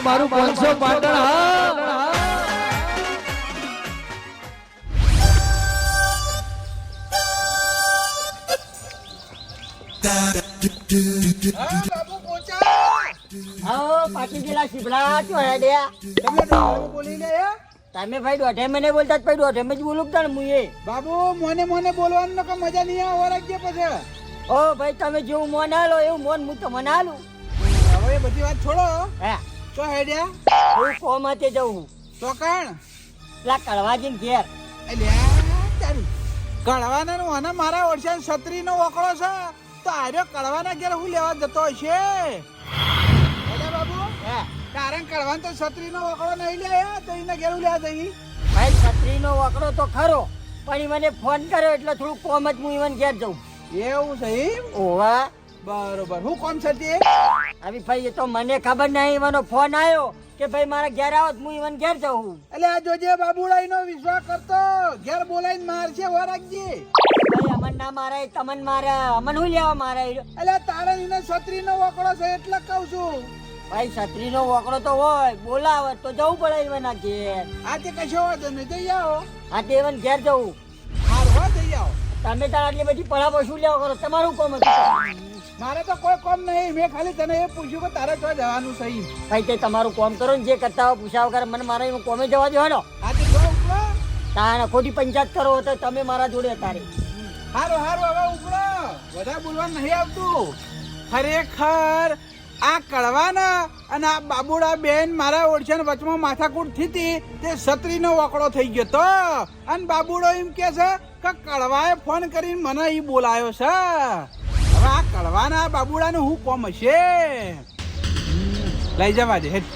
મારું 500 પાટણ હા બાબુ પોચા આવો પાટી ગયેલા શીપડા ચો હેડ્યા તમે ડોહાનું બોલી લે તમે ભાઈ દોઢે મને બોલતા જ ભાઈ દોઢે જ બોલું તાણ મુએ બાબુ મોને બોલવાનું કે મજા નહીં આવે રાખજે પછી ઓ ભાઈ તમે જેવું મોન આલો એવું મોન હું તો મને આલું હવે એ બધી વાત છોડો હે તો હેડ્યા હું કોમાતે જઉં તો કણ પેલા કળવાજીને ઘેર અલ્યા તારું કળવાના નું અને મારા ઓરસાન છત્રીનો વકળો છે તો આર્યો કળવાના ઘેર હું લેવા જતો હશે અલ્યા બાબુ હે કારણ કળવાન તો છત્રીનો વકળો નહીં લે તો એને ઘેર લેવા જઈ ભાઈ છત્રીનો વકડો તો ખરો પણ ઈ મને ફોન કર્યો એટલે થોડું કોમ જ હું ઈવન ઘેર જઉં એવું સહી ઓવા બરોબર હું કોમ છે તે હવે ભાઈ એ તો મને ખબર નહીં ઈવનનો ફોન આવ્યો કે ભાઈ મારા ઘેર આવો તો હું ઈવન ઘેર જઉં એટલે આ જોજે બાબુડાઈનો વિશ્વાસ કરતો ઘેર બોલાઈને મારશે હો રાખજે ભાઈ અમન ના મારે તમન મારે અમન હું લેવા મારે એટલે તારે એને છત્રીનો વકળો છે એટલે કહું છું ભાઈ છત્રીનો વકડો તો હોય બોલાવે તો જવું પડે ઈવન આ ઘેર આ તે કશો વાંધો નહીં જઈ આવો હા તે ઈવન ઘેર જવું હાર હો જઈ આવો તમે તાર આટલી બધી પડાવો શું લેવા કરો તમારું કોમ હતું મારે તો કોઈ કોમ નહીં મેં ખાલી તને એ પૂછ્યું કે તારે તો જવાનું સહી ભાઈ તે તમારું કોમ કરો ને જે કરતા હોય પૂછાવ કરે મને મારા એનું કોમે જવા દો હેડો આ તે જો ઉપડો તારે ખોટી પંચાયત કરો તો તમે મારા જોડે તારે હારો હવે ઉપડો બધા બોલવા નહીં આવતું ખરેખર આ કળવાના અને આ બાબુડા બેન મારા ઓળખાણ વચમાં માથાકૂટ થઈ હતી તે છત્રીનો વકડો થઈ ગયો તો અને બાબુડો એમ કે છે કે કળવાએ ફોન કરીને મને ઈ બોલાયો છે હવે આ કળવાના બાબુડાનું હું કોમ હશે લઈ જવા દે હેડ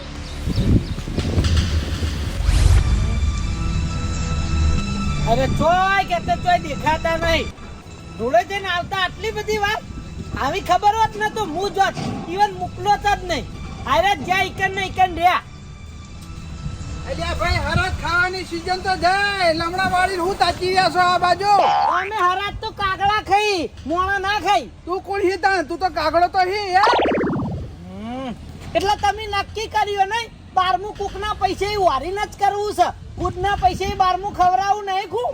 અરે ચોય કે તો ચોય દેખાતા નહીં ધૂળે જઈને આવતા આટલી બધી વાત આવી ખબર હોત ને તો હું જોત ઈવન મોકલો જ નહીં આરે જ્યાં ઈકન ને ઈકન રહ્યા અલ્યા ભાઈ હરાજ ખાવાની સીઝન તો જાય લમણા વાળી હું તાચી રહ્યા છો આ બાજુ અમે હરાજ તો કાગડા ખાઈ મોણા ના ખાઈ તું કોણ હી તા તું તો કાગડો તો હી યાર એટલે તમે નક્કી કર્યું નહીં 12મું કુકના પૈસે વારીને જ કરવું છે કૂદના પૈસે 12મું ખવડાવું નહીં ખું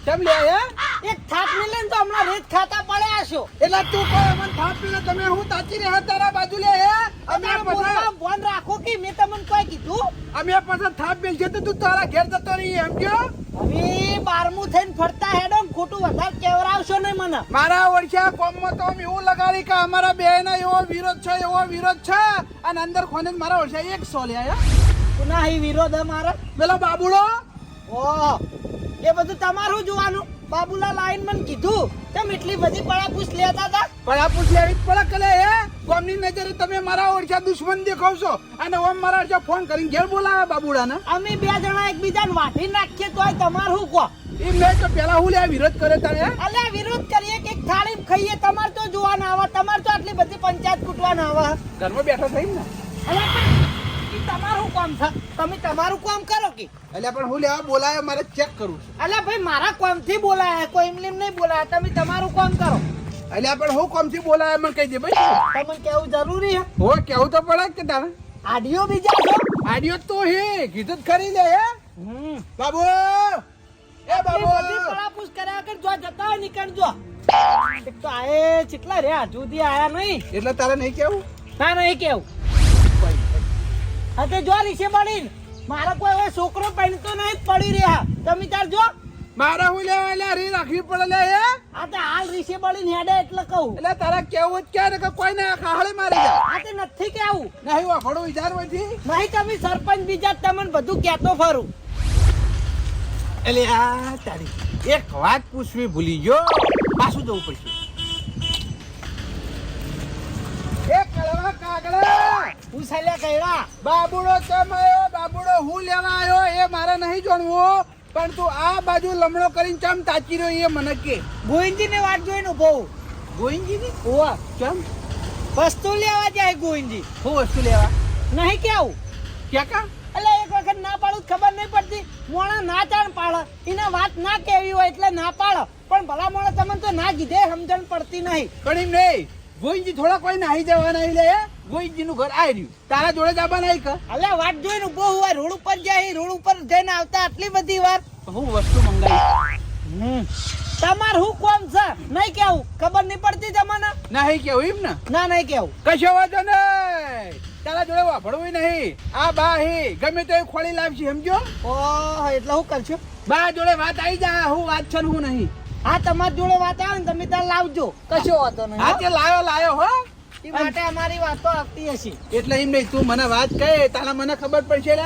કેમ લે યાર એક થાપ મિલે ને તો હમણાં રેત ખાતા પડ્યા છો એટલે તું કોઈ અમન થાપ પીને તમે હું તાચી રહ્યા તારા બાજુ લે હે અમે પાછા ફોન રાખો કે મેં તમને કોઈ કીધું અમે પાછા થાપ બેલ છે તો તું તારા ઘેર જતો રહી એમ કયો હવે 12મું થઈને ફરતા હેડો ને ખોટું વધારે કેવરાવશો નહીં મને મારા ઓળખ્યા કોમમાં તો અમે એવું લગાડી કે અમારા બેન એવો વિરોધ છે અને અંદર ખોને મારા ઓળખ્યા 100 લે આયા પુના હી વિરોધ અમારા પેલો બાબુડો ઓહ એ બધું તમારું જોવાનું બાબુલા લાઈન મને કીધું તેમ એટલી બધી પડાપૂછ લેતા હતા પણ આ પૂછ લેવી જ પડે કલે હે કોમની નજરે તમે મારા ઓળખ્યા દુશ્મન દેખાવશો અને ઓમ મારા ઓળખ્યા ફોન કરીને ઘેર બોલાવે બાબુડાને અમે બે જણા એકબીજાને વાઢી નાખીએ તોય તમારું કો એમ નહીં તો પેલા હું લે વિરોધ કરે તારે અલ્યા વિરોધ કરીએ કે થાળી ખાઈએ તમાર તો જોવાના આવા તમાર તો આટલી બધી પંચાયત કૂટવાના આવા ઘરમાં બેઠો થઈ ને અલ્યા પણ ઈ તમારું કામ છે તમે તમારું કામ કરો કે એટલે પણ હું લેવા બોલાયો મારે ચેક કરવું છે અલ્યા ભાઈ મારા કામથી બોલાયા કોઈ એમ નહીં બોલાયા તમે તમારું કામ કરો એટલે પણ હું કોમથી બોલાયો મને કહી દે ભાઈ તમને કેવું જરૂરી હે હો કેવું તો પડે કે તારે આડિયો બીજા છો આડિયો તો હે કીધું જ ખરી લે હે બાબુ એ બાબુ બધી પડાપૂછ કર્યા કર જો જતા હોય નીકળજો એક તો આએ ચેટલા રે સુધી આયા નહીં એટલે તારે નહીં કેવું ના નહીં કેવું હા તે જો રીસે બળીને મારા કોઈ હવે છોકરો પહેરતો નહીં પડી રહ્યા તમે તાર જો મારે હું લેવા એટલે હરી રાખવી પડે લે હે આ તે હાલ રીસે બળીને હેડે એટલે કહું એટલે તારા કેવું જ ક્યારે કે કોઈ ને ખાહળે મારી જા આ તે નથી કેવું નહીં વાફડો વિચાર હોયથી નહીં તમે સરપંચ બીજા તમને બધું કહેતો ફરું એટલે આ તારી એક વાત પૂછવી ભૂલી ગયો પાછું જવું પડશે એ કળવા કાગડા પૂછાલ્યા કઈડા બાબુડો કેમ આવ્યો બાબુડો હું લેવા આવ્યો એ મારે નહીં જાણવું પણ તું આ બાજુ લમણો કરીને ચમ તાચી રહ્યો એ મને કે ગોવિંદજી ને વાત જોઈને ઉભો ગોવિંદજી ની ઓવા ચમ વસ્તુ લેવા જાય ગોવિંદજી હું વસ્તુ લેવા નહીં કેવું ક્યાં કા એટલે એક વખત ના પાડું ખબર નહીં પડતી મોણા ના ચાણ પાડે એને વાત ના કેવી હોય એટલે ના પાડો પણ ભલા મોણા તમને તો ના કીધે સમજણ પડતી નહીં પણ એમ નહીં ગોઈજી થોડા કોઈ નાહી જવા નહીં લે ગોઈજી નું ઘર આઈ રહ્યું તારા જોડે જ આવવા નહીં કર અલ્યા વાટ જોઈને ઉભો હુવા રોડ ઉપર જાય રોડ ઉપર જઈને આવતા આટલી બધી વાર હું વસ્તુ મંગાવી તમાર હું કોમ છે નહીં કેવું ખબર નહીં પડતી તમને નહીં કેવું એમ ને ના નહીં કેવું કશો વાંધો નહીં તારા જોડે વાપરવું નહીં આ બા હે ગમે તો એ ખોળી લાવશે સમજો ઓહ એટલે હું કરશું બા જોડે વાત આવી જા હું વાત છે ને હું નહીં હા તમારી જોડે વાત આવે ને તમે ત્યાં લાવજો કશો વાંધો નહીં હા તે લાયો હો એ માટે અમારી વાતો આવતી હશે એટલે એમ નહીં તું મને વાત કહે તારા મને ખબર પડશે લે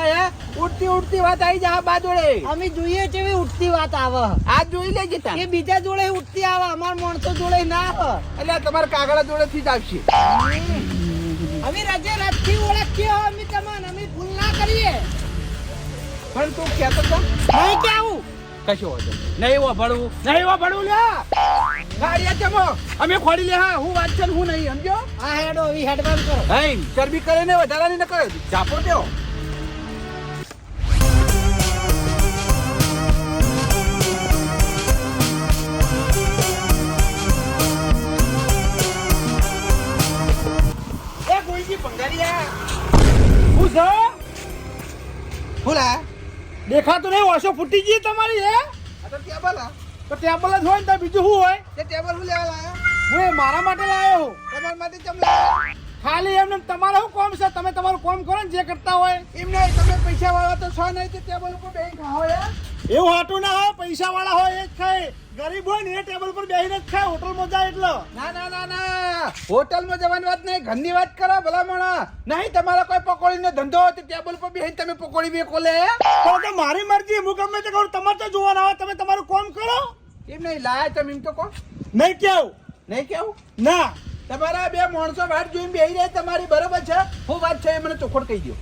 ઉડતી વાત આવી જા બા જોડે અમે જોઈએ છે એવી ઉઠતી વાત આવે આ જોઈ લેજે તાર એ બીજા જોડે ઉઠતી આવે અમાર માણસો જોડે ના આવે એટલે તમારા કાગડા જોડે થી જ આવશે અમે રજે રાતથી ઓળખીએ હો અમે તમને અમે ભૂલ ના કરીએ પણ તું કહેતો તો નહીં કેવું કશો વાંધો નહીં વાપરવું લે ગાડીયા ચમો અમે ખોડી લે હા હું વાત છે ને હું નહીં સમજો આ હેડો ઈ હેડબાન કરો હઈ ચરબી કરે ને વધારાની ન કરે ચાપો દેવો એ ગોઈજી ભંગારીયા હું છો ફૂલા દેખાતું નહીં ઓછો ફૂટી ગઈ તમારી હે આ તો ટેબલ આ તો ટેબલ જ હોય ને તો બીજું શું હોય તે ટેબલ હું લેવા લાયો હું એ મારા માટે લાવ્યો હું તમારા માટે ચમ લાયો ખાલી એમને તમારે શું કોમ છે તમે તમારું કોમ કરો ને જે કરતા હોય એમ નહીં તમે પૈસા વાળા તો છો નહીં તે ટેબલ ઉપર બેસી ખાઓ યાર એવું હાટું ના હોય પૈસા વાળા હોય એ જ ખાય ગરીબ હોય ને એ ટેબલ પર બેસીને જ ખાય હોટલમાં જાય એટલે ના હોટલમાં જવાની વાત નહીં ઘરની વાત કરો ભલા મોણા નહીં તમારો કોઈ પકોડીનો ધંધો હોય તો ટેબલ પર બેસીને તમે પકોડી વેકો લે તો મારી મરજી હું ગમે તે કરું તમારે તો જોવાના હોય તમે તમારું કોમ કરો એમ નહીં લાયા તમે એમ તો કહો નહીં કેવું નહીં કેવું ના તમારા બે માણસો વાટ જોઈને બેસી રહ્યા તમારી બરોબર છે હું વાત છે એ મને ચોખોટ કહી દો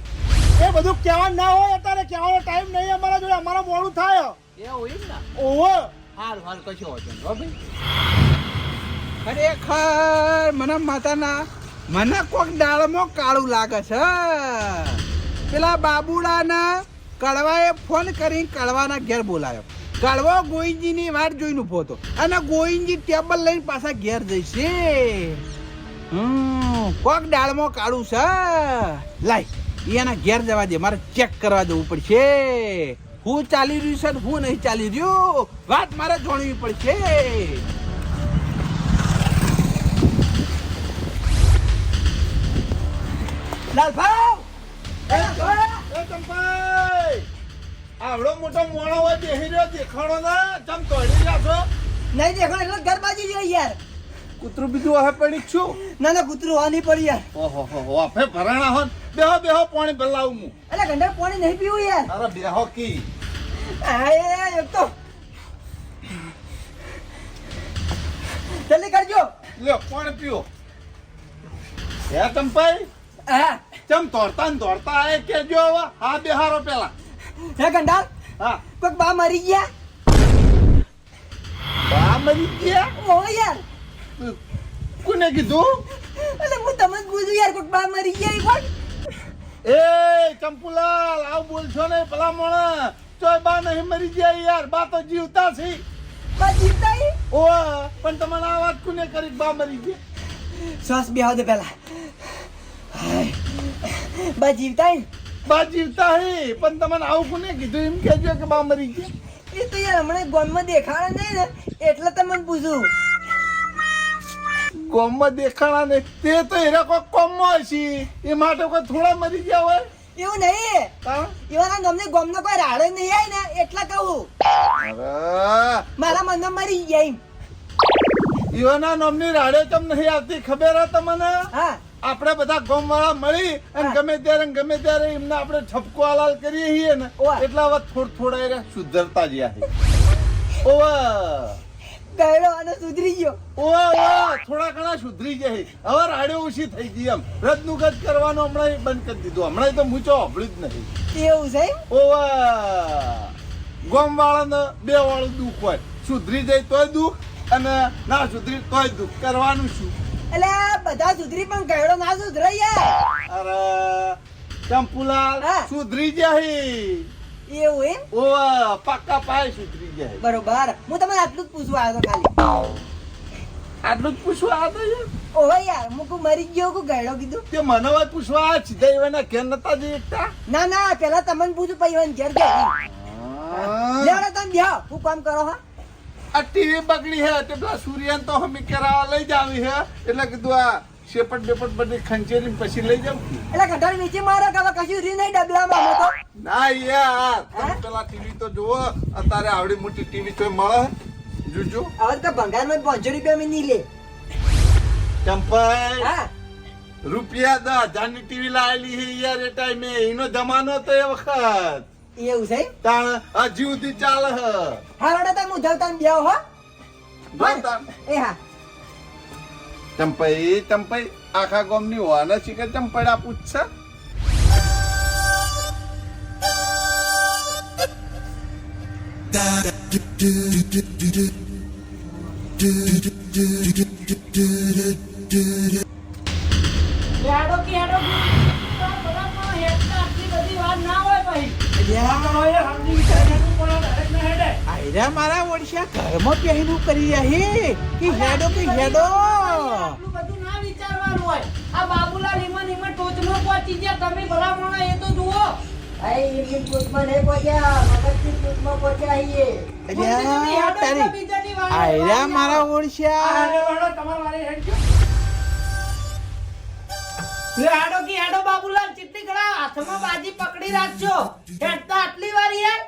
એ બધું કહેવાનું ના હોય અત્યારે કહેવાનો ટાઈમ નહીં અમારા જોડે અમારા મોડું થાય એવું એમ ને ઓહો હાલ કશો હતો ખરેખર મને માતાના મને કોક દાળમાં કાળું લાગે છે પેલા બાબુડાના કડવાએ ફોન કરી કડવાના ઘેર બોલાયો કડવો ગોવિંદજીની વાટ જોઈને ઉભો હતો અને ગોવિંદજી ટેબલ લઈને પાછા ઘેર જઈશે કોક દાળમાં કાળું છે લાય એના ઘેર જવા દે મારે ચેક કરવા જવું પડશે હું ચાલી રહ્યું છે હું નહીં ચાલી રહ્યું વાત મારે જાણવી પડશે આવડો મોટો મોણો હોય બેહી રહ્યો દેખાડો ના ચમ તોડી રહ્યા છો નહીં દેખો એટલે ઘર બાજુ જો યાર કૂતરું બીજું હવે પડી છું ના કૂતરું વાની પડી યાર ઓહો આપે ભરાણા હોત બેહો પાણી બલાવું હું એટલે ગંડા પાણી નહીં પીવું યાર અરે બેહો કી એક તો જલ્દી કરજો લ્યો પાણી પીઓ હે ચંપાઈ હા ચમ દોડતા આય કેજો હવે હા બેહારો પેલા હે ગંડા હા કોઈક બા મરી ગયા બા મરી ગયા ઓ યાર કોને કીધું એટલે હું તમને પૂછું યાર કોઈક બા મરી ગયા કોણ એ ચંપુલાલ આવ બોલશો ને પેલા મોણા ચોય બા નહીં મરી ગયા યાર બા તો જીવતા છે બા જીવતા હી ઓ પણ તમને આ વાત કોને કરી બા મરી ગયા શ્વાસ બેહો દે પેલા બા જીવતા હી બા જીવતા હે પણ તમને આવું કોને કીધું એમ કહેજો કે બા મરી ગયા એ તો યાર હમણાં ગામમાં દેખાડે નહીં ને એટલે તમને પૂછું કોમમાં દેખાણા ને તે તો એના કોઈ કોમમાં હશે એ માટે કોઈ થોડા મરી ગયા હોય એવું નહીં હા એવાના ગમને ગમનો કોઈ રાડે નહીં આવી ને એટલા કહું અરે મારા મનમાં મરી ગયા એમ ઈવાના નામની રાડે તમ નહીં આવતી ખબર હે તમને હા આપણે બધા ગામ વાળા મળી અને ગમે ત્યારે એમને આપણે ઠપકો હલાલ કરીએ છીએ ને ઓવા. એટલા વાત થોડા એ સુધરતા જ્યા છે ઓવા ગયેલો અને સુધરી ગયો ઓવા થોડા ઘણા સુધરી જાય હવે રાડે ઓછી થઈ ગઈ એમ રદનું ગજ કરવાનું હમણાં બંધ કરી દીધું હમણાં તો મૂચો સાંભળ્યું જ નહીં એવું છે એમ? ઓવા ગામ વાળાને બે વાળું દુઃખ હોય સુધરી જાય તોય દુઃખ અને ના સુધરી તોય દુઃખ કરવાનું શું એટલે આ બધા સુધરી પણ ગયેલો ના સુધરે યાર અરે ચંપુલાલ હા. સુધરી જાય એવું એમ ઓવા પાક્કા પાય સુધરી જાય બરોબર હું તમને આટલું જ પૂછવા આવ્યો હતો ખાલી આટલું જ પૂછવા આવ્યો યાર ઓહો યાર મુકુ મરી ગયો કો ગયડો કીધું તે મને વાત પૂછવા સીધા એવાના ઘેર નતા જઈ એકતા ના પેલા તમને પૂછું પછી વન ઘેર ગયા લેવડો તમે બેહો હું કામ કરો હા આ ટીવી બગડી હે તે પેલા સૂર્યન તો હમી કરાવવા લઈ જાવી હે એટલે કીધું આ શેપટ બેપટ બધી ખંચેરી પછી લઈ જાવ એટલે ઘંટાડી નીચે મારો કે હવે કશું રી નહીં ડબલામાં અમે તો ના યાર તમે પેલા ટીવી તો જુઓ અત્યારે આવડી મોટી ટીવી તો મળે જોજો હવે તો ભંગારમાં 500 રૂપિયા મેં નહીં લે ચંપાઈ હા રૂપિયા 10,000 ની ટીવી લાવેલી હે યાર એ ટાઈમે એનો જમાનો હતો એ વખત એવું છે તાણ હજી સુધી ચાલે હે હા વડો તમે હું જાઉં તમે બેહો હો જો તાણ એ હા ચંપાઈ આખા ગામની હોવાના છે કે ચંપડા પૂછશે હેડો કે હેડો કે તો બધા પણ હેડતા આટલી બધી વાત ના હોય ભાઈ આયરા મારા ઓડિશા ઘરમાં પહેલું કરી રહી કે હેડો આટલું બધું ના વિચારવાનું હોય આ બાબુલાલ ઈમન ટોચનો પહોંચી ગયા તમે ભલા માણસ એ તો જુઓ ભાઈ એમની પૂછમાં નહીં પહોંચ્યા મગજની પૂછમાં પહોંચ્યા આઈએ આયરા મારા ઓડિશા હેડો કે હેડો બાબુલાલ ચીટલી ગળા હાથમાં બાજી પકડી રાખજો હેડતા આટલી વાર યાર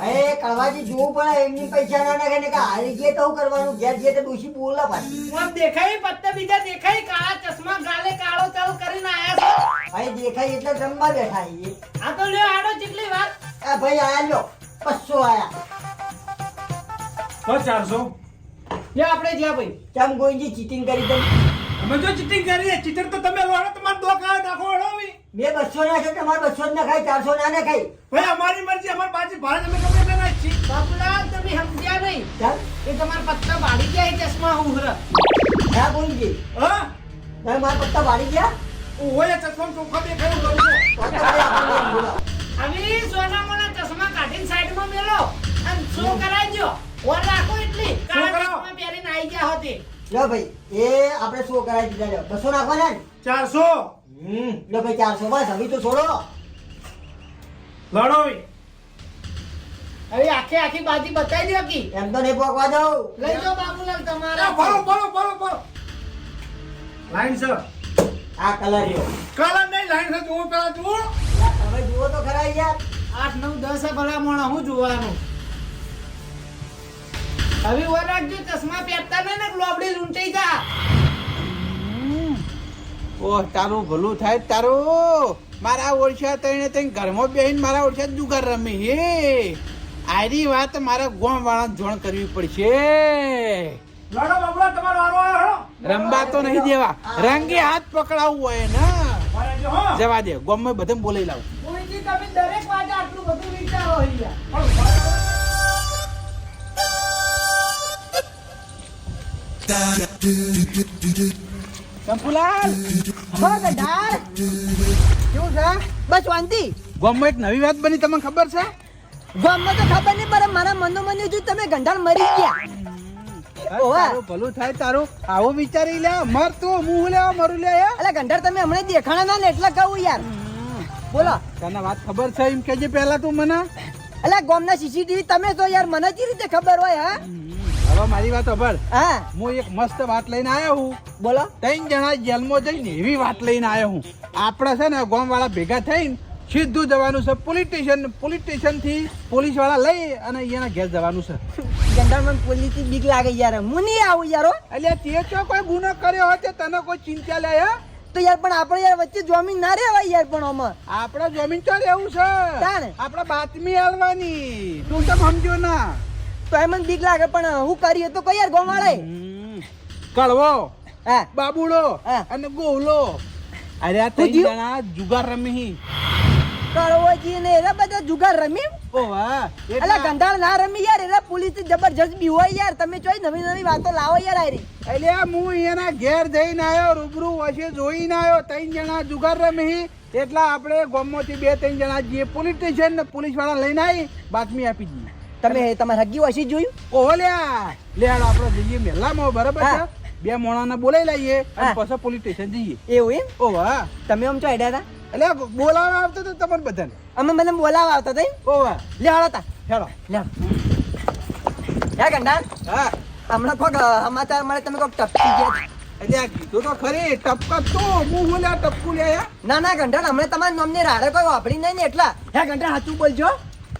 અરે કળવાજી જોવું પડે એમની પૈસા ના નાખે ને કે હારી ગયા તો શું કરવાનું ઘેર જઈએ તો ડોશી બોલા પાછી આમ દેખાય પત્તા બીજા દેખાય કાળા ચશ્મા ગાલે કાળો ચાલુ કરીને આયા છો ભાઈ દેખાય એટલે રમવા બેઠા છીએ આ તો લ્યો હેડો ચીટલી વાર આ ભાઈ આયા લ્યો 500 આયા 400 લ્યો આપણે જ્યાં ભાઈ ચમ ગોઈજી ચીટિંગ કરી દે અમે જો ચીટિંગ કરીએ ચીટર તો તમે લોડો તમાર દોકા નાખો હળવી બે 200 ના છે તમારે 200 ના ખાય 400 ના ને ખાય ભાઈ અમારી મરજી અમાર બાજી ભાડે અમે ગમે તે નાખી બાબુલાલ તમે સમજ્યા નહીં ચાલ એ તમારા પત્તા બાળી ગયા એ ચશ્મા હુંહર હા ગોઈજી હા તમે મારા પત્તા વાળી ગયા ઓય ચશ્મા ચોખા દેખાય કરું તો ભાઈ આપણે એમ બોલો. હવે સોનામાના ચશ્મા કાઢીને સાઈડમાં મેલો અને શો કરાવજો ઓર રાખો એટલી કાળા કરાવો? ચશ્મા પહેરીને આવી ગયા હોતે લો ભાઈ એ આપણે શું કરાવી દીધા લ્યો 200 નાખવાના ને 400 લો ભાઈ 400 બસ હવે તો છોડો લડો હવે આખી બાજી બતાવી દો કી એમ તો નહીં પોકવા દઉં લઈ જાઓ બાબુલાલ તમારા બોલો લાઈન સર આ કલર રહ્યો કલર નહીં લાઈન સર જુઓ પેલા જુઓ યાર તમે જુઓ તો ખરા યાર 8 9 10 ભલા મોણા હું જોવાનું હવે ઓર રાખજો ચશ્મા પહેરતા નહીં ને લોબડી લૂંટાઈ જા ઓહ તારું ભલું થાય તારું મારા ઓળખ્યા તઈને ઘરમાં બેહીને મારા ઓળખ્યા જુગાર રમી હે આરી વાત મારા ગોમ વાળા જોણ કરવી પડશે લડો બાબુલા તમારો વારો આવ્યો રંબા તો નહીં દેવા રંગે હાથ પકડાવવું હોય ને મારે જો હો જવા દે ગોમમાં બધે બોલાઈ લાવું કોઈથી તમે દરેક વાત આટલું બધું વિચારો અહીંયા ચંપુલાલ હા ગડાર કેવું છે બસ શાંતિ ગોમમાં એક નવી વાત બની તમને ખબર છે ગામમાં તો ખબર નહીં પણ મારા મનો મને જો તમે ગંડાળ મરી ગયા ઓવા. તારું ભલું થાય તારું આવું વિચારી લે મર તું હું લેવા મરું લે અલે ગંડાળ તમે હમણાં દેખાણા ના ને એટલે કહું યાર બોલો તને વાત ખબર છે એમ કેજે પહેલા તું મને અલે ગામના સીસીટીવી તમે તો યાર મને જે રીતે ખબર હોય હા હવે મારી વાત ખબર હા હું એક મસ્ત વાત લઈને આવ્યો હું બોલો 3 જણા જેલમાં જઈને એવી વાત લઈને આવ્યો હું આપણે છે ને ગામ વાળા ભેગા થઈને સીધું જવાનું છે પોલીસ સ્ટેશન થી પોલીસ વાળા લઈ અને અહીંયાના ઘેર જવાનું છે ગંડાળ મને પોલીસ થી બીક લાગે યાર હું નહીં આવું યાર હો. એટલે તે તો કોઈ ગુનો કર્યો હોય તે તને કોઈ ચિંતા લે હે તો યાર પણ આપણે યાર વચ્ચે જમીન ના રહેવાય યાર પણ આમાં આપણે જમીન તો રહેવું છે તાણે? આપણે બાતમી આલવાની તું તો સમજો ના તો એમ મને બીક લાગે પણ હું કરીએ તો કઈ યાર ગામ વાળાએ કળવો હા બાબુડો હા. અને ગોવલો અરે આ ત્રણ કુદ્યું? જણા જુગાર રમી કળવોજી ને એરા બધા જુગાર રમી ઓ વાહ અલા ગંડાળ ના રમી યાર એરા પોલીસ જબરજસ્ત બી હોય યાર તમે ચોઈ નવી નવી વાતો લાવો યાર આરી એટલે હું એના ઘેર જઈને આવ્યો રૂબરૂ વચ્ચે જોઈને આવ્યો 3 જણા જુગાર રમી એટલા આપણે ગામમાંથી 2-3 જણા જે પોલીસ સ્ટેશન ને પોલીસ વાળા લઈને આવી બાતમી આપી દીધી તમે તમારા હગી વાસી જોયું ઓહો લ્યા લે હાલો આપણે જઈએ મેલામાં બરાબર છે હા. બે મોણાને બોલાવી લઈએ અને હા. પછી પોલીસ સ્ટેશન જઈએ. એવું એમ ઓ વાહ, તમે આમ ચોડ્યા હતા એટલે બોલાવા આવતો તો તમને બધાને. અમે મને બોલાવા આવતા હતા એમ? ઓ વાહ, લે હાલો તા હેડો. લે હે ગંડાર હા, હમણાં કોક સમાચાર મળે તમે કોક ટપકી ગયા. એટલે આ કીધું તો ખરી, ટપકા તો હું લ્યા ટપકું લ્યા. ના ના ગંડાર હમણાં તમારા નામની રાડે કોઈ વાપરી નહીં ને એટલા. હે ગંડાર સાચું બોલજો,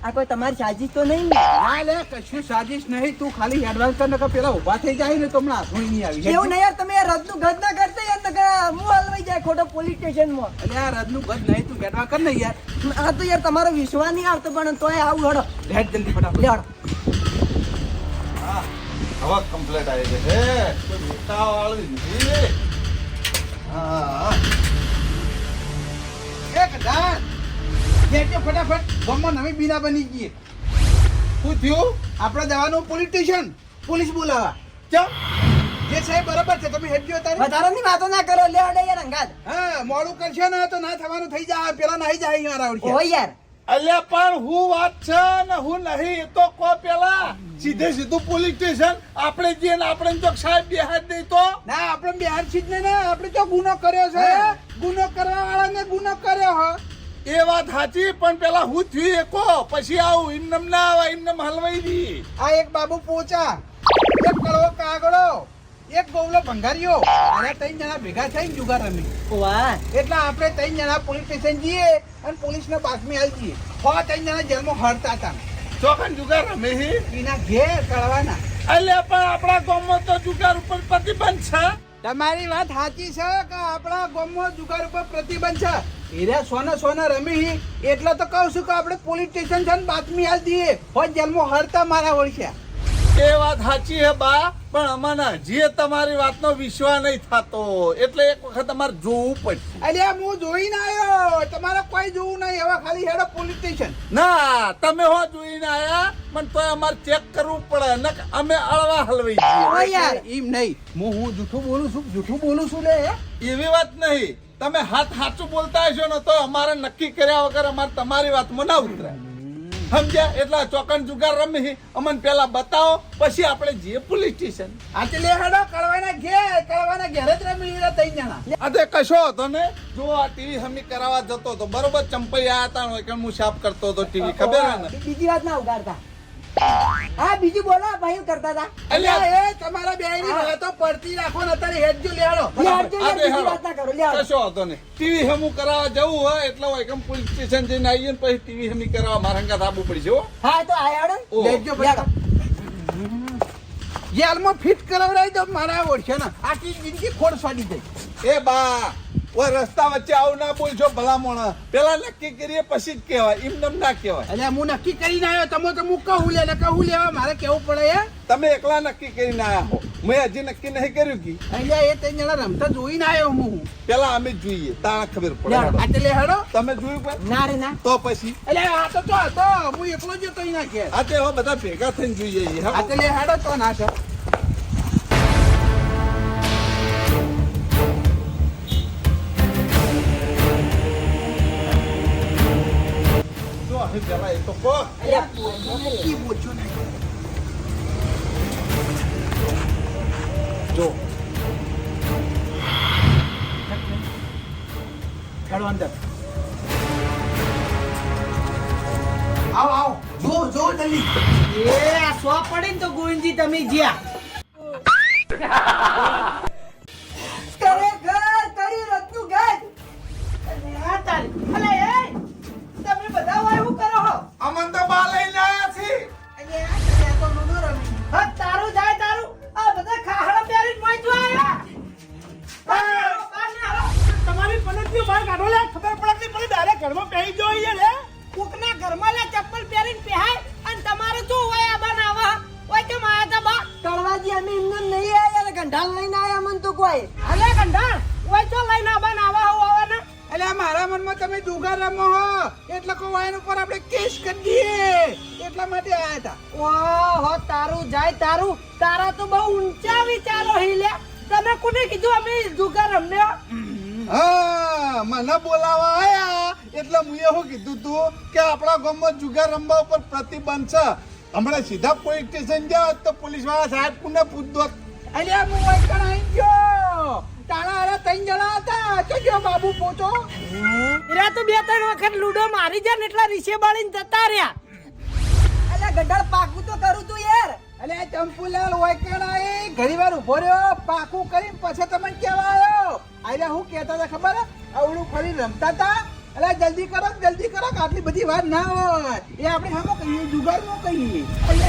આ કોઈ તમારી સાજીશ તો નહીં ને? હા લે, કશું સાજીશ નહીં. તું ખાલી એડવાન્સ કર, નકર પેલા ઊભા થઈ જાય ને તો હમણાં હાથમાં નહીં આવી. એવું નહીં યાર, તમે યાર રદનું ગદ ના કરતા યાર, નકર હું હલવાઈ જાય ખોટો પોલીસ સ્ટેશનમાં. એટલે આ રદનું ગદ નહીં, તું એડવાન્સ કર ને યાર. આ તો યાર તમારો વિશ્વાસ નહીં આવતો, પણ તોય આવું હડો. લેટ જલ્દી ફટાફટ. લે હડો. હા, હવે કમ્પ્લીટ આવી ગઈ છે. કોઈ મોટા વાળી નથી. હા, એક હજાર. લેટ ફટાફટ. ગામમાં નવી બીના બની ગઈ. શું થયું? આપણે જવાનું પોલીસ સ્ટેશન, પોલીસ બોલાવા. ચમ? જે સાહેબ બરાબર છે, તમે હેડજો તારે. વધારાની વાતો ના કરો, લે હડો યાર અંગાત. હા, મોડું કરશે ને તો ના થવાનું થઈ જાય. પેલા નાહી જાય અહીંયા આવડશે. ઓય યાર અલ્યા પણ હું વાત છે ને હું નહીં એ તો કો પેલા સીધે સીધું પોલીસ સ્ટેશન આપણે જઈએ ને આપણે જો સાહેબ બે હાથ દઈ તો ના, આપણે બિહાર છીએ જ નહીં ને. આપણે જો ગુનો કર્યો છે, ગુનો કરવા વાળાને ગુનો કર્યો હો. એ વાત સાચી, પણ પેલા હું થયું એ કો પછી આવું એમનેમ ના આવે, એમનેમ હલવાઈ દી. આ એક બાબુ પોચા, એક કડવો કાગડો, એક ગોવલો ભંગારીઓ, અને ત્રણ જણા ભેગા થઈને જુગાર રમી. વાહ એટલે આપણે ત્રણ જણા પોલીસ સ્ટેશન જઈએ અને પોલીસને બાતમી આવી જઈએ. ત્રણ જણા જેલમાં હરતા હતા. ચોખન જુગાર રમે હી. એના ઘેર કળવાના. અલ્યા પણ આપણા ગામમાં તો જુગાર ઉપર પ્રતિબંધ છે. તમારી વાત સાચી છે કે આપણા ગામમાં જુગાર ઉપર પ્રતિબંધ છે. હીરા સોના સોના રમી એટલે તો કહું છું કે આપણે પોલીસ સ્ટેશન છે ને બાતમી આલી દઈએ. હોય જેલમાં હરતા મારા ઓળખ્યા. એ વાત સાચી હે બા, પણ અમાને હજી તમારી વાતનો વિશ્વાસ નહીં થતો, એટલે એક વખત તમારે જોવું પડશે. અલ્યા હું જોઈને આવ્યો, તમારે કોઈ જોવું નહીં. હવે ખાલી હેડો પોલીસ સ્ટેશન. ના, તમે હો જોઈને આયા, પણ તોય અમારે ચેક કરવું પડે ને અમે અળવા હલવાઈ ઓય જઈએ. યાર એમ નહીં, હું જૂઠું બોલું છું લે. એવી વાત નહીં, તમે હાથ સાચું બોલતા હશો ને તો અમારે નક્કી કર્યા વગર અમારે તમારી વાતમાં ના ઉતરાય. સમજ્યા? એટલે ચોકન જુગાર રમી અમને પેલા બતાવો, પછી આપણે જઈએ પોલીસ સ્ટેશન. આજે લે હેડો કળવાના ઘેર જ રમી રહ્યા ત્રણ જણા. આજે કશો હતો ને, જો આ ટીવી હમી કરાવવા જતો હતો બરોબર, ચંપઈ આયા હતા ને કે હું સાફ કરતો હતો ટીવી, ખબર હે ને? બીજી વાત ના ઉગાડતા. હા બીજું બોલો ભાઈ કરતા હતા. અલ્યા એ તમારા બેયની વાતો પડતી રાખો ને અત્યારે હેડજો લે હેડો. લે હડજો યાર, આ બે બીજી હેડો. વાત ના કરો, લે હડો. કશો હતો ને, ટીવી હમું કરાવવા જવું હોય એટલે હોય કે પોલીસ સ્ટેશન જઈને આવીએ ને પછી ટીવી હમી કરાવવા મારા હંગાથ આવવું પડશે હો. હા તો આ હેડો ને. ઓ. લેજો લે હડો. જેલમાં ફિટ કરાવડાવી દો મારા ઓળખે ને. આખી જિંદગી ખોડ છોડી દઈ. એ બા, ઓય રસ્તા વચ્ચે આવું ના બોલજો ભલામણ. પેલા નક્કી કરીએ પછી જ કહેવાય, એમ ના કહેવાય. એટલે હું નક્કી કરીને આવ્યો, તમે તો હું કહું લેવા મારે કેવું પડે હે. તમે એકલા નક્કી કરીને આયા હો, મેં હજી નક્કી નહીં કર્યું કે. અહીંયા એ ત્રણ જણા રમતા જોઈને આવ્યો હું. પેલા અમે જ જોઈએ, તારા ખબર પડે. લે, હેડો. આજે લે હેડો. તમે જોયું પણ? ના રે ના. તો પછી એટલે આ તો તો હતો, હું એકલો જ હતો અહીંયા ઘેર. આ તે હવે બધા ભેગા થઈને જોઈએ છીએ, હા? આજે લે હેડો તો ના છે. જો હવે પેલા એ તો કહો. ઈ બોલજો નહીં. જો હેડો અંદર. આવો જો જલ્દી. એ આ સો પડે ને તો ગોવિંદજી તમે જ્યાં ખરેખર કરી રત્નું ગાય. આ તારી અલે એ તમે બધા હોય શું કરો હો? અમન તો બા લઈને આયા છીએ. અને આ તમે તો નુનો રમી. હા તારું જાય તારું. આ બધા ખાહડા પહેરીને મોય જો આયા. તમારી પલટીઓ બહાર કાઢો લે, ખબર પડે કે મને ડાયરેક્ટ ઘરમાં પહેરી જો અહીંયા લે. કોકના ઘરમાં લે ચપ્પલ પહેરીને પહેરાય અને તમારે શું હોય આ બનાવા હોય કેમ આયા તા બા? તળવાજી અમે એમને નહીં આયા ને ગંઢાલ લઈને આયા મન તો કોઈ. અલે ગંઢાલ હોય તો લઈને આ બનાવા આવા ને. એટલે મારા મનમાં તમે જુગાર રમો હો એટલે કહું એના ઉપર આપણે કેસ કરી દઈએ એટલા માટે આયા હતા. ઓહો તારું જાય તારું. તારા તો બહુ ઊંચા વિચારો હિલ્યા. તમે કોને કીધું અમે જુગાર રમને? હા, મને બોલાવા આયા એટલે હું એવું કીધું તું કે આપણા ગામમાં જુગાર રમવા ઉપર પ્રતિબંધ છે. હમણાં સીધા પોલીસ સ્ટેશન જાવ તો પોલીસ વાળા સાહેબ કોને પૂછ દો. અલ્યા હું વાયકણ આવી તાણા અરે 3 જણા હતા તો જો બાબુ પોચો એરા તો 2-3 વખત લૂડો મારી જાય ને એટલા રીસે બાળીને જતા રહ્યા. અલે ગઢાળ પાકું તો કરું તું યાર. અલે ચંપુલાલ ઓયકણા એ ઘણીવાર ઉભો રહ્યો પાકું કરીને પછી તમને કેવા આવ્યો. આલે હું કહેતા હતા ખબર હે? આવડું ફરી રમતા હતા. અલે જલ્દી કરો આટલી બધી વાત ના હોય. એ આપણે હામો કહીએ જુગારનો કહીએ. અલે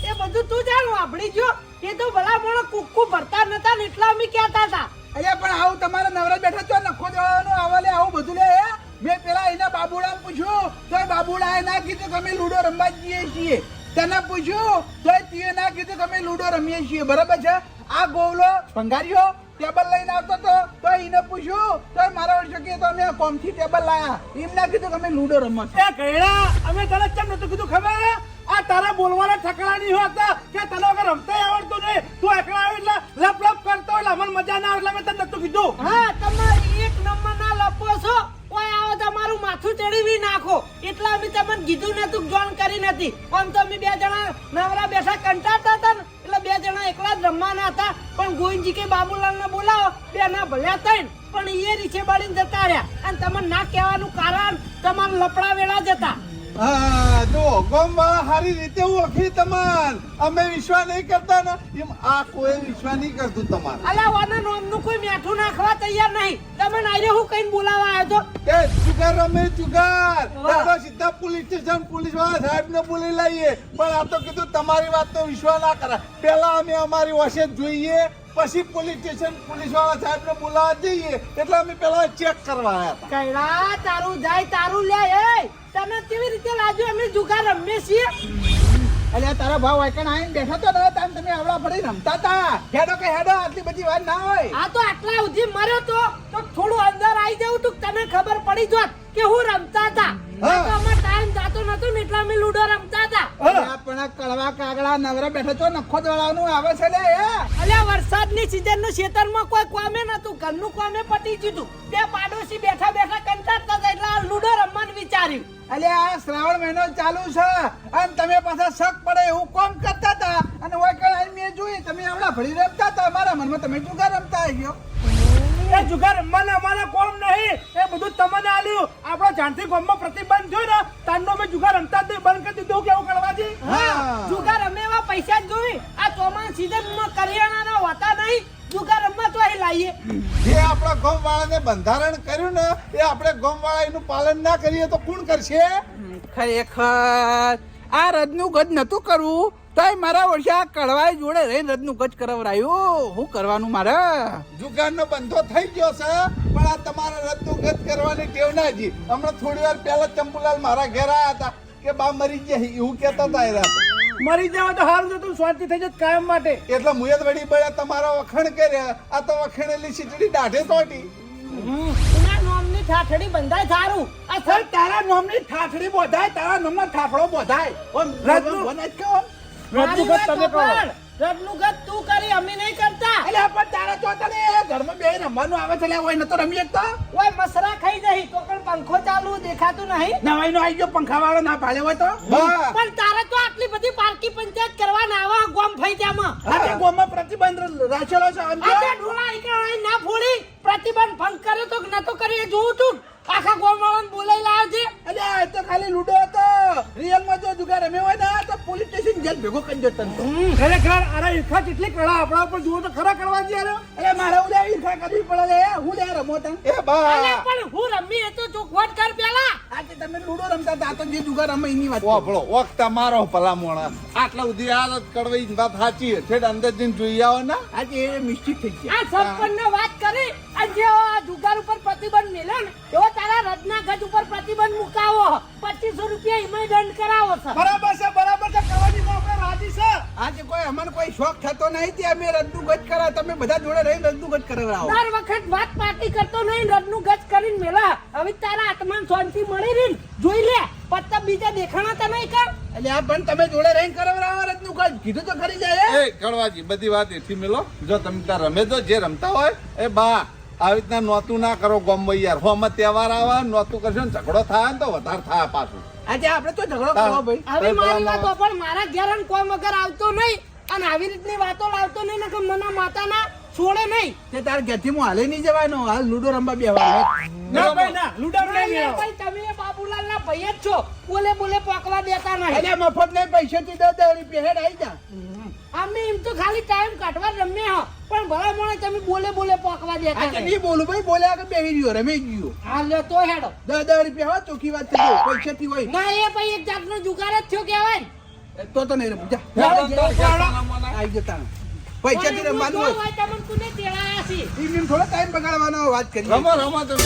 એ બધું તું જાણ વાપડી જો. એ તો ભલા મોણો કુક્કુ ભરતા નતા ને એટલા અમે કહેતા હતા. અલ્યા પણ આવું તમારા નવરા બેઠા તો નખો દેવાનું આવાલે આવું બધું લે હે? મેં પેલા એના બાબુડાને પૂછ્યું તોય બાબુડાએ ના કીધું કે અમે લૂડો રમવા જઈએ છીએ. તને પૂછ્યું તોય તે ના કીધું કે અમે લૂડો રમીએ છીએ. બરાબર છે? આ ગોવલો ભંગારીઓ ટેબલ લઈને આવતો તો તોય એને પૂછ્યું તોય મારા વર્ષે કે તો અમે કોમથી ટેબલ લાયા. એમ ના કીધું કે અમે લૂડો રમવા છે. એ ગયડા અમે તને કેમ નતું કીધું ખબર હે? આ તારા બોલવાના ઠકડા નહીં હોતા કે તને વગર રમતાય આવડતું નહીં. તું એકલા આવી એટલે લપ લપ કરતો એટલે અમને મજા ના આવે એટલે મેં તને નતું કીધું. હા તમારે એક નંબરના લપો છો. કોઈ આવો તમારું માથું ચડીવી નાખો એટલે અમે તમને કીધું નતું જોન કરી નથી. આમ તો અમે 2 જણા નવરા બેઠા કંટાળતા હતા ને એટલે 2 જણા એકલા જ રમવાના હતા. પણ ગોવિંદજી કે બાબુલાલને બોલાવો 2 ના ભલ્યા 3 પણ એ રીછે બળીને જતા રહ્યા. અને તમને ના કહેવાનું કારણ તમારા લપડા વેળા જ હતા. હા જો ગોમવાળા સારી રીતે ઓળખી તમાર. અમે વિશ્વાસ નહીં કરતા ને એમ આ કોઈ વિશ્વાસ નહીં કરતું તમારે. અલા વાના નોમનું કોઈ મેઠું નાખવા તૈયાર નહીં. તમે નાયરે હું કઈને બોલાવા આવ્યો તો કે જુગાર રમે જુગાર તો સીધા પોલીસ સ્ટેશન પોલીસ વાળા સાહેબ ને બોલી લઈએ. પણ આ તો કીધું તમારી વાત તો વિશ્વાસ ના કરાય. પેલા અમે અમારી વસે જોઈએ પછી પોલીસ સ્ટેશન પોલીસ વાળા સાહેબ ને બોલાવા જઈએ એટલે અમે પેલા ચેક કરવા આવ્યા હતા. કૈડા તારું જાય તારું લે. એ તને કેવી રીતે લાગ્યું અમે જુગાર રમીએ છીએ? અલ્યા તારા ભાવ વાયકણ આવીને બેઠા તો ને તાન તમે આવડા ફરી રમતા હતા. હેડો કે હેડો આટલી બધી વાત ના હોય. આ તો આટલા સુધી મર્યો તો થોડું અંદર આવી જવું તું તને ખબર પડી જોત કે હું રમતા હતા. તો અમાર ટાઈમ જાતો નતો ને એટલે અમે લૂડો રમતા હતા. અલ્યા પણ આ કડવા કાગડા નવરા બેઠા તો નખો દળવાનું આવે છે લે હે. અલ્યા વરસાદની સીઝનનું ખેતરમાં કોઈ કામે નતું. ઘરનું કામે પતી ગયું. 2 પાડોશી બેઠા બેઠા કંટાળતા હતા એટલે આ લૂડો રમવાનું વિચાર્યું. અલ્યા આ શ્રાવણ મહિનો ચાલુ છે અને તમે પાછા શક પડે એવું કોમ કરતા હતા અને વાયકણ આવીને મેં જોઈ તમે આવડા ફરી રમતા હતા. મારા મનમાં તમે જુગાર રમતા હશો. એ જુગાર રમવાના અમારા કોમ નહીં. એ બધું તમને આલ્યું. આપણો જાણથી ગામમાં પ્રતિબંધ થયો ને તાંડો મેં જુગાર રમતા જ નહીં. બંધ કરી દીધું કેવું કરવાજી. હા જુગાર અમે એવા પૈસા જ જોઈ. આ ચોમાસા સીઝનમાં કરિયાણાના હોતા નહીં. જુગાર રમવા તો અહીં લાવીએ. જે આપણા ગોમવાળાને બંધારણ કર્યું ને એ આપણે ગોમવાળા એનું પાલન ના કરીએ તો કોણ કરશે? ખરેખર આ રદનું ગજ નતું કરવું તોય મારા વર્ષે આ કડવાઈ જોડે રહીને રદનું ગજ કરાવરાયું. શું કરવાનું મારે? જુગારનો બંધો થઈ ગયો છે પણ આ તમારે રદનું ગત કરવાની ટેવ ના જી. હમણાં થોડી વાર પહેલા ચંપુલાલ મારા ઘેર આવ્યા હતા કે બા મરી ગયા એવું કહેતા હતા એરા. મરી જાવ તો હારું તું શાંતિ થઈ જત કાયમ માટે. એટલે મુયત વડી બળ્યા તમારા વખાણ કર્યા. આ તો વખાણેલી શીચડી દાઢે તોટી. એના નોમની ઠાઠડી બંધાય સારું. આ સર તારા નામની ઠાઠડી બોધાય તારા નામનો ઠાઠડો બોધાય. ઓમ રદનું બને જ કહો. રદનું ગત તમે કહો. રદનું ગત તું કરી અમે નહીં કરતા. અલ્યા પણ તારા તો તને ઘરમાં બે રમવાનું આવે છે લે હોય ન તો રમી શકતો. ઓય મસરા ખાઈ જઈ તો પણ પંખો ચાલુ દેખાતું નહીં. નવાઈ નો આવી ગયો પંખા વાળો ના પાડે હોય તો. હા પણ તારે તો આટલી બધી પારકી પંચાયત કરવાના આવા ગોમ ફઈ જામાં. આ ગોમાં પ્રતિબંધ રાખેલો છે આ તે ઢોળા ઈકરાઈ ના ફોડી પ્રતિબંધ ભંગ કર્યો તો કે નતો કરી એ જોઉં તું. આખા ગોમ વાળાને બોલાઈ લાવ્યો છે. અલ્યા આ તો ખાલી લૂડો હતો. રિયલ માં જો જુગાર રમ્યો હોય ને તો પોલીસ સ્ટેશન જેલ ભેગો કરી દો તને તો. ખરેખર આરા ઈર્ખા કેટલી કળા આપણા ઉપર જુઓ તો ખરા કરવા જયારે. અલ્યા મારે ઉડે ઈર્ખા કરવી પડે લે. હું લે રમો તને. એ બા અલ્યા પણ હું રમી એ તો ચોખવટ કર પેલા. આજે તમે લૂડો રમતા હતા આ તો જે જુગાર રમે એની વાત. ઓભળો વખત મારો ભલા મોણા આટલા સુધી આ કડવાઈ વાત સાચી છે. અંદર જઈને જોઈ આવો ને. આજે એ મિસ્ટેક થઈ ગઈ. આ સરપંચને વાત કરી અને જે આ જુગાર ઉપર પ્રતિબંધ મેલ્યો ને એવો તારા રત્ના ગજ ઉપર પ્રતિબંધ મુકાવો. 2500 રૂપિયા ઈમે દંડ કરાવો છે. બરાબર છે કરવાની આપણે રાજી છે. આજે કોઈ અમને કોઈ શોખ થતો નહીં તે અમે રદનું ગજ કરા તમે બધા જોડે રહીને રદનું ગજ કરાવરાવો. દર વખત વાત પાર્ટી કરતો નહીં. રદનું ગજ કરીને મેલા. હવે તારા આત્માને શાંતિ મળી રહી ને જોઈ લે. પત્તા બીજા દેખાણા તો નહીં કર. અલ્યા પણ તમે જોડે રહીને કરાવરાવો રદનું ગજ. કીધું તો ખરી જાય. એ કડવાજી બધી વાત એથી મેલો. જો તમે ત્યાં રમે તો જે રમતા હોય એ બા આવી રીતના નોતું ના કરો ગોમમાં યાર. હોમાં તહેવાર આવે નોતું કરશો ને ઝઘડો થાય ને તો વધારે થાય પાછું. આજે આપણે તો ઝઘડો કરવો ભાઈ. હવે મારી વાતો પણ મારા ઘેર કોઈ વગર આવતો નહીં અને આવી રીતની વાતો લાવતો નહીં ને કે મને માતાના છોડે નહીં. તે તાર ઘેરથી હું હાલે નહીં જવાનો, હાલ લૂડો રમવા બેહવાનો. ના ભાઈ ના લુડા ના યાર ભાઈ, તમે બાબુલાલના ભાઈ જ છો. બોલે પોકવા દેતા નહીં. અલ્યા મફત નહીં, પૈસાથી 10 રૂપિયા હેડ આવી જા. અમે એમ તો ખાલી ટાઈમ કાઢવા રમ્યા હો, પણ ભલા મોણે તમે બોલે પોકવા દેતા આ તો નહીં. નહીં બોલું ભાઈ, બોલ્યા કે બેહી ગયો, રમી ગયો. હા લ્યો તો હેડો. 10 રૂપિયા હોય ચોખ્ખી વાત થઈ ગઈ, પૈસાથી હોય ના એ ભાઈ એક જાતનો જુગાર જ થયો કહેવાય ને. તો નહીં રમું. જા હેડો તો હેડો. આવી જતા પૈસાથી રમવાનું હોય હોય. તમને કોને તેડાયા છે? એમ થોડો ટાઈમ બગાડવાનો વાત કરી. રમો રમો તમે